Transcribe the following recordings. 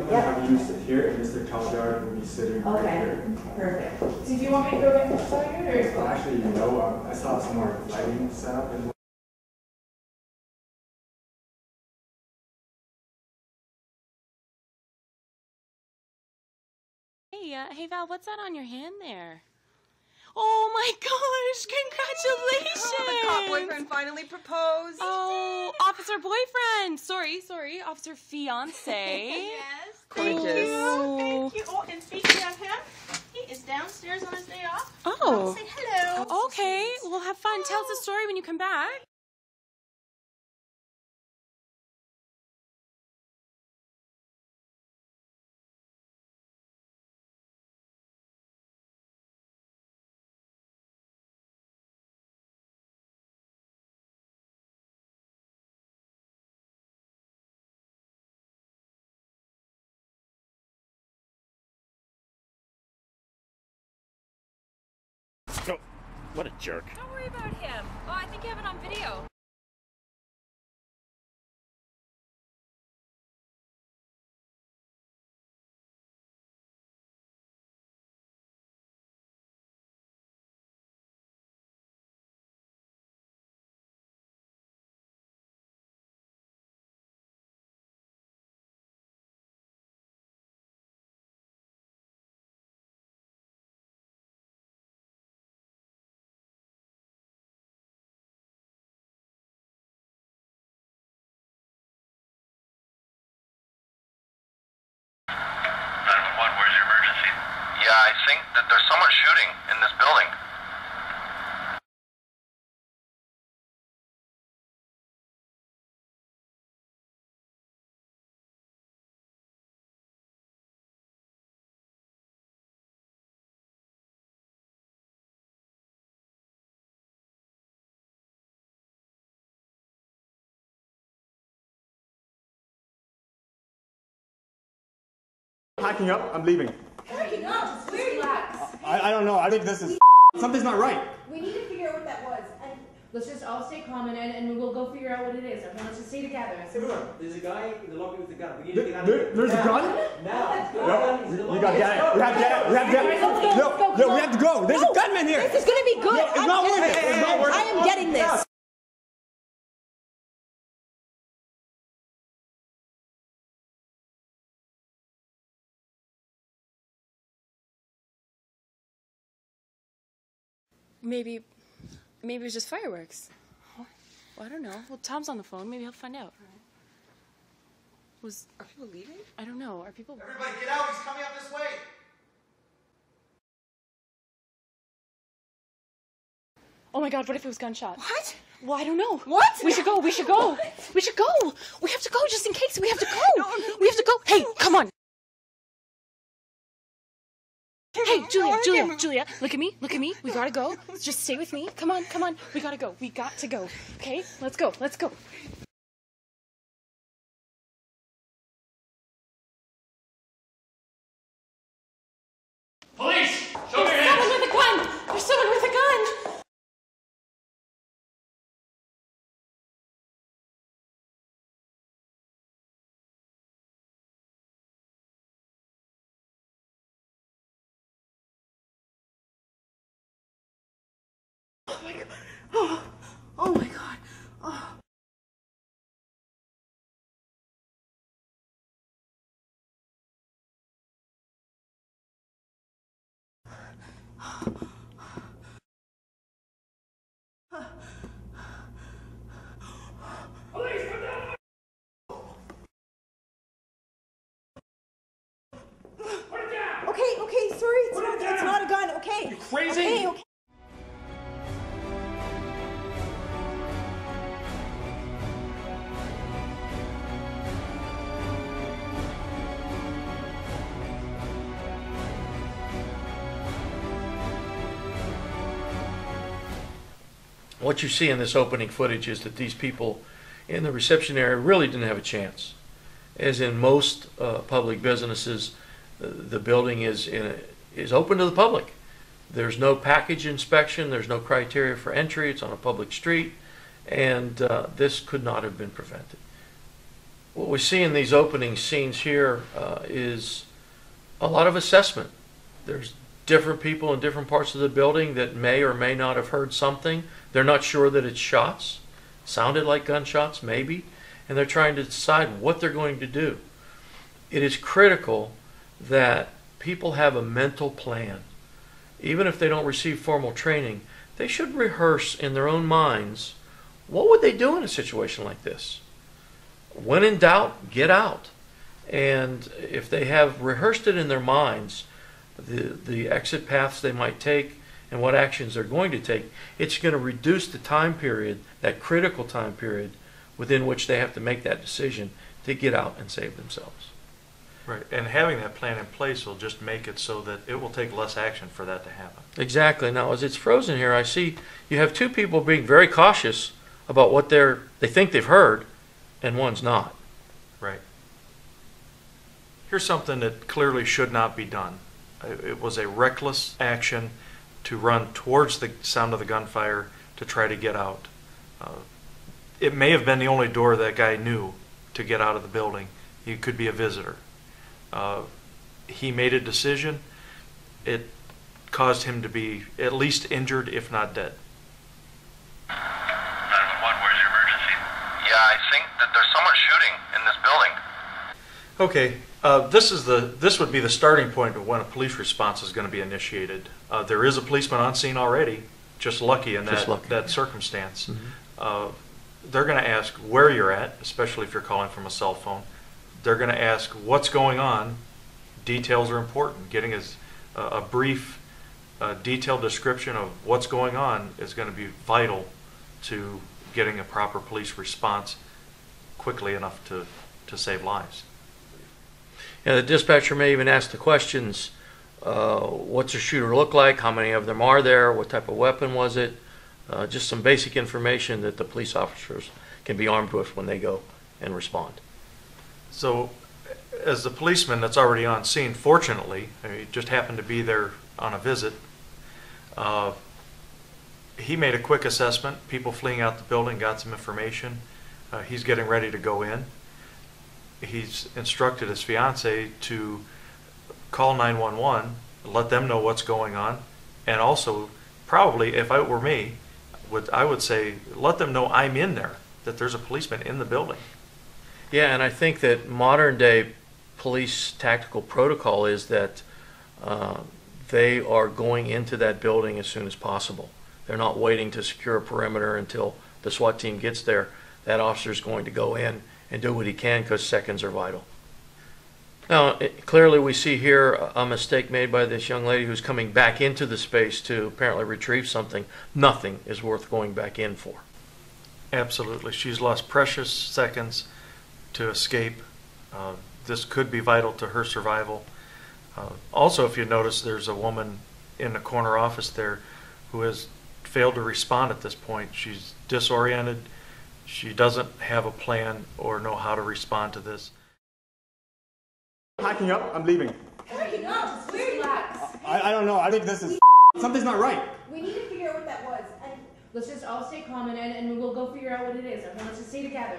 I'm going to have you sit here, and Mr. Calgar will be sitting right here. Perfect. So do you want me to go inside or? Well, actually, you know, I saw some more lighting set up. Hey Val, what's that on your hand there? Oh my gosh, congratulations! Oh, the cop boyfriend finally proposed. Oh, officer boyfriend. Sorry, officer fiance. Yes. Thank you. Thank you. Oh, and speaking of him, he is downstairs on his day off. Oh. Say hello. Okay, well have fun. Tell us the story when you come back. Oh, what a jerk. Don't worry about him. Oh, I think you have it on video. Where's your emergency? Yeah, I think that there's so much shooting in this building. Packing up, I'm leaving. Packing up? It's weird. Relax. I don't know, I think this is something's not right. We need to figure out what that was. And let's just all stay calm and we'll go figure out what it is. Okay, let's just stay together. There's a guy in the lobby with a gun. We need to get out of here. There's a gun? Now. You gotta get it. We have to get it. We have to get it. No, we have to go. There's a gunman here. This is going to be good. It's not worth it. It's not worth it. I am getting this. Maybe it was just fireworks. Well, I don't know. Well, Tom's on the phone. Maybe he'll find out. Are people leaving? I don't know. Are people? Everybody get out, he's coming up this way. Oh my God! What if it was gunshot? What? Well, I don't know. What? We should go. We should go. We should go. We have to go just in case. We have to go. We have to go. Hey, come on. Hey, Julia, look at me. We gotta go. Just stay with me. Come on. We gotta go. We got to go. Okay? Let's go. Police! Show me your There's hands! someone with a gun! There's someone with a gun! Oh my God. Oh my God. Oh. Police, come down! Put it down! Okay, sorry, it's not a gun, okay. You crazy? Okay. What you see in this opening footage is that these people in the reception area really didn't have a chance. As in most public businesses, the building is open to the public. There's no package inspection, there's no criteria for entry, it's on a public street, and this could not have been prevented. What we see in these opening scenes here is a lot of assessment. There's different people in different parts of the building that may or may not have heard something. They're not sure that it's shots. Sounded like gunshots, maybe. And they're trying to decide what they're going to do. It is critical that people have a mental plan. Even if they don't receive formal training, they should rehearse in their own minds, what would they do in a situation like this? When in doubt, get out. And if they have rehearsed it in their minds, the exit paths they might take and what actions they're going to take, it's going to reduce the time period, that critical time period, within which they have to make that decision to get out and save themselves. Right, and having that plan in place will just make it so that it will take less action for that to happen. Exactly. Now, as it's frozen here, I see you have two people being very cautious about what they think they've heard, and one's not. Right. Here's something that clearly should not be done. It was a reckless action to run towards the sound of the gunfire to try to get out. It may have been the only door that guy knew to get out of the building. He could be a visitor. He made a decision. It caused him to be at least injured, if not dead. 911, where's your emergency? Yeah, I think that there's someone shooting in this building. Okay, this would be the starting point of when a police response is going to be initiated. There is a policeman on scene already, just lucky in that circumstance. Mm-hmm. They're going to ask where you're at, especially if you're calling from a cell phone. They're going to ask what's going on. Details are important. Getting a brief, detailed description of what's going on is going to be vital to getting a proper police response quickly enough to save lives. And the dispatcher may even ask the questions, what's the shooter look like, how many of them are there, what type of weapon was it, just some basic information that the police officers can be armed with when they go and respond. So, as the policeman that's already on scene, fortunately, he just happened to be there on a visit, he made a quick assessment. People fleeing out the building got some information. He's getting ready to go in. He's instructed his fiance to call 911, let them know what's going on, and also, probably, if it were me, I would say, let them know I'm in there, that there's a policeman in the building. Yeah, and I think that modern day police tactical protocol is that they are going into that building as soon as possible. They're not waiting to secure a perimeter until the SWAT team gets there. That officer is going to go in and do what he can because seconds are vital. Now, clearly we see here a mistake made by this young lady who's coming back into the space to apparently retrieve something. Nothing is worth going back in for. Absolutely. She's lost precious seconds to escape. This could be vital to her survival. Also, if you notice, there's a woman in the corner office there who has failed to respond at this point. She's disoriented. She doesn't have a plan or know how to respond to this. Packing up, I'm leaving. Packing up? Just relax. I don't know, I think this is something's not right. We need to figure out what that was. And let's just all stay calm and we'll go figure out what it is. Okay, let's just stay together.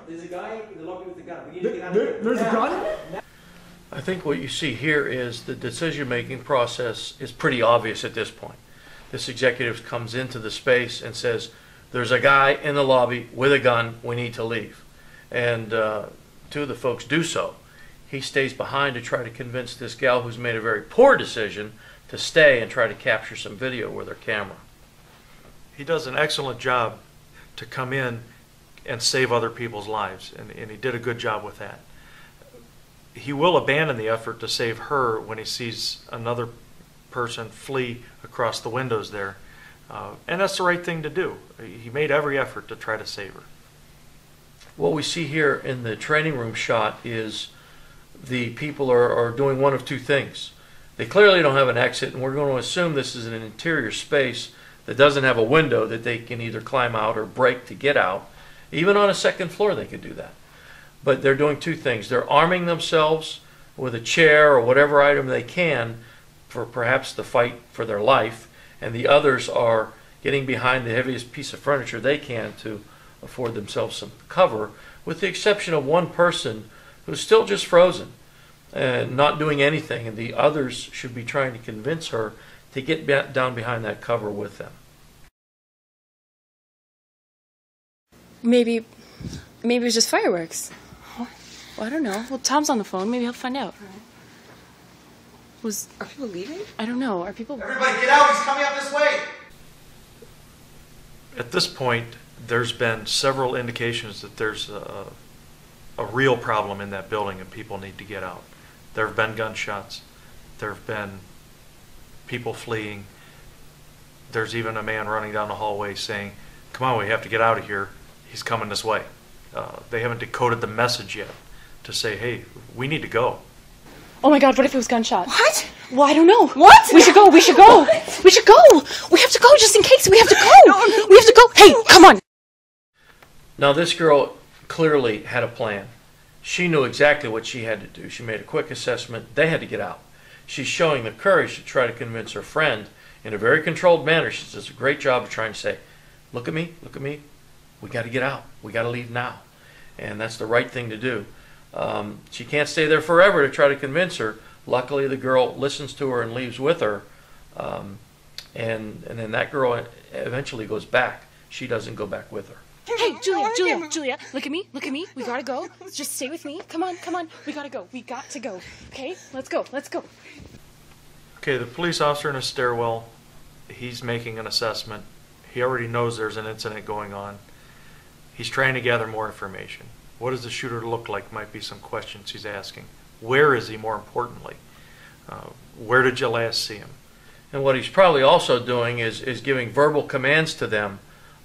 There's a guy in the lobby with a gun. We need to get out of here. There's a gun? I think what you see here is the decision-making process is pretty obvious at this point. This executive comes into the space and says, there's a guy in the lobby with a gun, we need to leave. And two of the folks do so. He stays behind to try to convince this gal who's made a very poor decision to stay and try to capture some video with her camera. He does an excellent job to come in and save other people's lives, and he did a good job with that. He will abandon the effort to save her when he sees another person flee across the windows there. And that's the right thing to do. He made every effort to try to save her. What we see here in the training room shot is the people are doing one of two things. They clearly don't have an exit, and we're going to assume this is an interior space that doesn't have a window that they can either climb out or break to get out. Even on a second floor they could do that. But they're doing two things. They're arming themselves with a chair or whatever item they can for perhaps the fight for their life, and the others are getting behind the heaviest piece of furniture they can to afford themselves some cover, with the exception of one person who's still just frozen and not doing anything, and the others should be trying to convince her to get down behind that cover with them. Maybe it was just fireworks. Well, I don't know. Well, Tom's on the phone. Maybe he'll find out. Are people leaving? I don't know. Are people... Everybody get out! He's coming up this way! At this point, there's been several indications that there's a real problem in that building and people need to get out. There have been gunshots. There have been people fleeing. There's even a man running down the hallway saying, "Come on, we have to get out of here. He's coming this way." They haven't decoded the message yet to say, "Hey, we need to go." Oh my God, what if it was gunshots? What? Well, I don't know. What? We should go. We should go. We should go. We have to go just in case. We have to go. We have to go. Hey, come on. Now, this girl clearly had a plan. She knew exactly what she had to do. She made a quick assessment. They had to get out. She's showing the courage to try to convince her friend in a very controlled manner. She does a great job of trying to say, look at me, we got to get out. We got to leave now. And that's the right thing to do. She can't stay there forever to try to convince her. Luckily, the girl listens to her and leaves with her. And then that girl eventually goes back. She doesn't go back with her. Hey, Julia, look at me, we gotta go. Just stay with me. Come on, we gotta go. We got to go. Okay, let's go. Okay, the police officer in a stairwell, he's making an assessment. He already knows there's an incident going on. He's trying to gather more information. What does the shooter look like? Might be some questions he's asking. Where is he, more importantly? Where did you last see him? And what he's probably also doing is giving verbal commands to them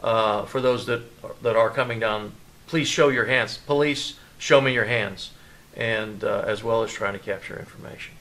for those that are coming down. Please show your hands. Police, show me your hands. And as well as trying to capture information.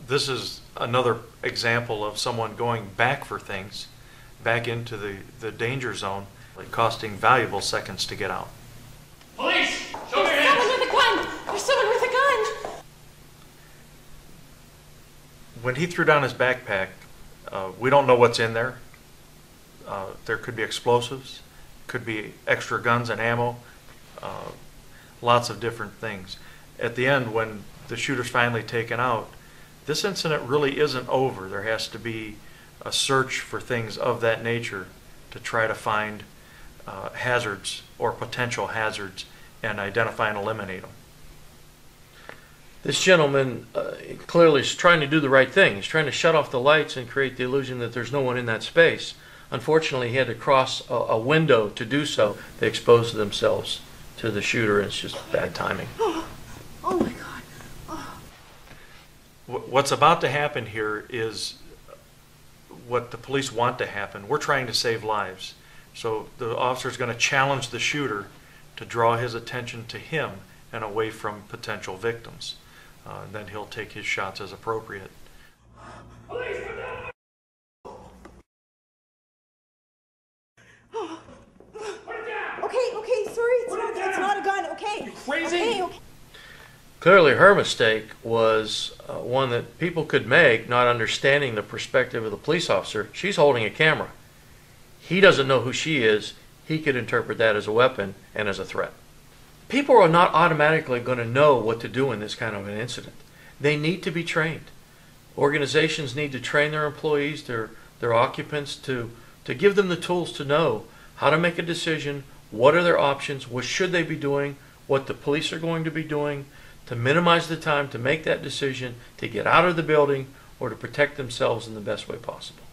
This is another example of someone going back for things, back into the danger zone, costing valuable seconds to get out. Police! Show me your hands! Someone with a gun! There's someone with a gun! When he threw down his backpack, we don't know what's in there. There could be explosives, could be extra guns and ammo, lots of different things. At the end, when the shooter's finally taken out, this incident really isn't over. There has to be a search for things of that nature to try to find hazards or potential hazards and identify and eliminate them. This gentleman clearly is trying to do the right thing. He's trying to shut off the lights and create the illusion that there's no one in that space. Unfortunately, he had to cross a window to do so. They exposed themselves to the shooter, and it's just bad timing. Oh my God. What's about to happen here is what the police want to happen. We're trying to save lives. So the officer's going to challenge the shooter to draw his attention to him and away from potential victims. Then he'll take his shots as appropriate. Police, come down! Put it down! Okay, sorry, it's not a gun, okay? You crazy? Okay. Clearly, her mistake was one that people could make, not understanding the perspective of the police officer. She's holding a camera. He doesn't know who she is. He could interpret that as a weapon and as a threat. People are not automatically going to know what to do in this kind of an incident. They need to be trained. Organizations need to train their employees, their occupants, to give them the tools to know how to make a decision, what are their options, what should they be doing, what the police are going to be doing, to minimize the time to make that decision, to get out of the building, or to protect themselves in the best way possible.